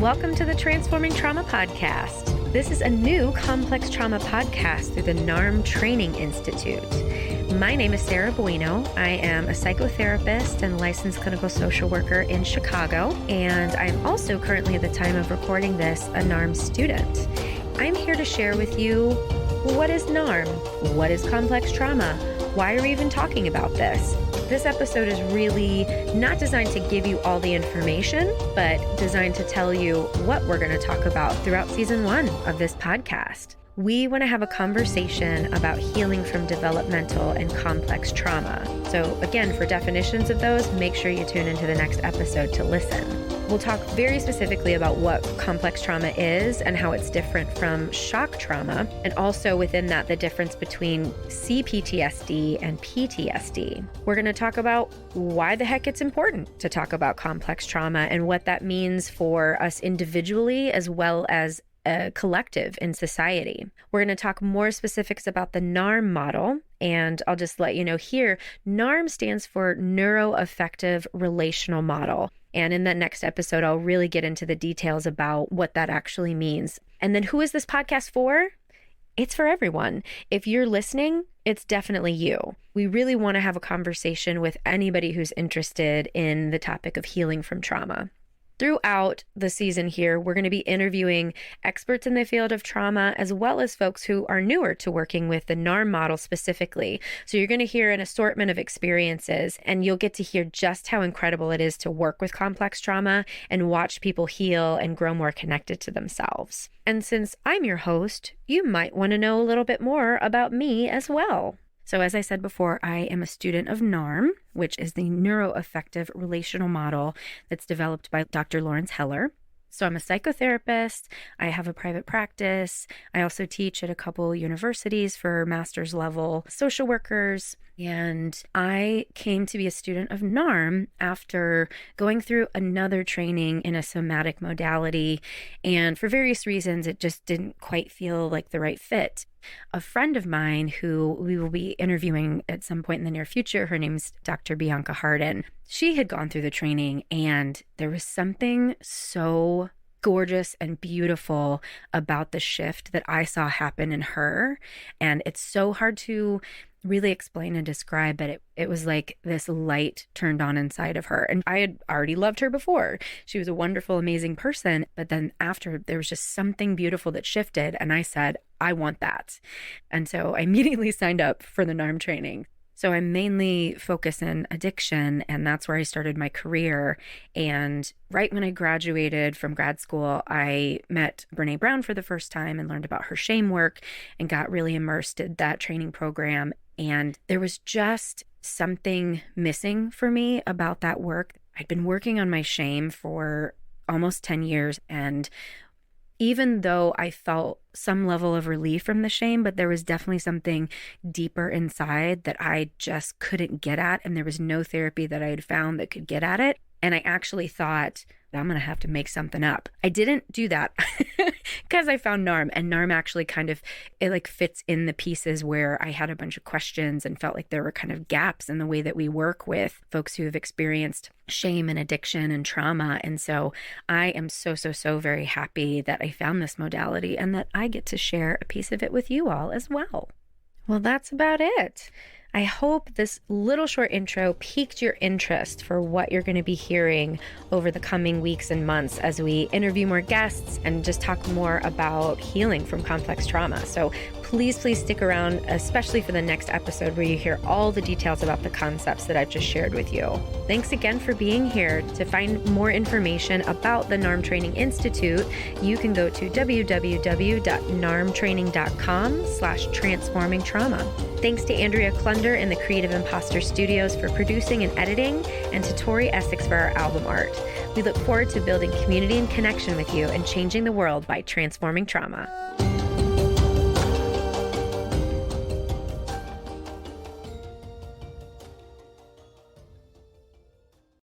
Welcome to the Transforming Trauma Podcast. This is a new complex trauma podcast through the NARM Training Institute. My name is Buino. I am a psychotherapist and licensed clinical social worker in Chicago, and I'm also currently at the time of recording this a NARM student. I'm here to share with you, what is NARM? What is complex trauma? Why are we even talking about this? This episode is really not designed to give you all the information, but designed to tell you what we're going to talk about throughout season 1 of this podcast. We want to have a conversation about healing from developmental and complex trauma. So again, for definitions of those, make sure you tune into the next episode to listen. We'll talk very specifically about what complex trauma is and how it's different from shock trauma, and also within that, the difference between CPTSD and PTSD. We're going to talk about why the heck it's important to talk about complex trauma and what that means for us individually as well as a collective in society. We're going to talk more specifics about the NARM model, and I'll just let you know here, NARM stands for Neuroaffective Relational Model. And in the next episode, I'll really get into the details about what that actually means. And then who is this podcast for? It's for everyone. If you're listening, it's definitely you. We really want to have a conversation with anybody who's interested in the topic of healing from trauma. Throughout the season here, we're going to be interviewing experts in the field of trauma, as well as folks who are newer to working with the NARM model specifically. So you're going to hear an assortment of experiences, and you'll get to hear just how incredible it is to work with complex trauma and watch people heal and grow more connected to themselves. And since I'm your host, you might want to know a little bit more about me as well. So as I said before, I am a student of NARM, which is the Neuroaffective Relational Model that's developed by Dr. Lawrence Heller. So I'm a psychotherapist. I have a private practice. I also teach at a couple universities for master's level social workers. And I came to be a student of NARM after going through another training in a somatic modality. And for various reasons, it just didn't quite feel like the right fit. A friend of mine who we will be interviewing at some point in the near future, her name's Dr. Bianca Harden. She had gone through the training, and there was something so gorgeous and beautiful about the shift that I saw happen in her. And it's so hard to really explain and describe, but it was like this light turned on inside of her. And I had already loved her before. She was a wonderful, amazing person. But then after, there was just something beautiful that shifted. And I said, I want that. And so I immediately signed up for the NARM training. So I mainly focus in addiction, and that's where I started my career. And right when I graduated from grad school, I met Brene Brown for the first time and learned about her shame work and got really immersed in that training program. And there was just something missing for me about that work. I'd been working on my shame for almost 10 years, and even though I felt some level of relief from the shame, but there was definitely something deeper inside that I just couldn't get at. And there was no therapy that I had found that could get at it. And I actually thought, I'm going to have to make something up. I didn't do that because I found NARM, and NARM actually it like fits in the pieces where I had a bunch of questions and felt like there were kind of gaps in the way that we work with folks who have experienced shame and addiction and trauma. And so I am so very happy that I found this modality and that I get to share a piece of it with you all as well. Well, that's about it. I hope this little short intro piqued your interest for what you're going to be hearing over the coming weeks and months as we interview more guests and just talk more about healing from complex trauma. So please stick around, especially for the next episode where you hear all the details about the concepts that I've just shared with you. Thanks again for being here. To find more information about the NARM Training Institute, you can go to www.narmtraining.com/transformingtrauma. Thanks to Andrea Klunder and the Creative Imposter Studios for producing and editing, and to Tori Essex for our album art. We look forward to building community and connection with you and changing the world by transforming trauma.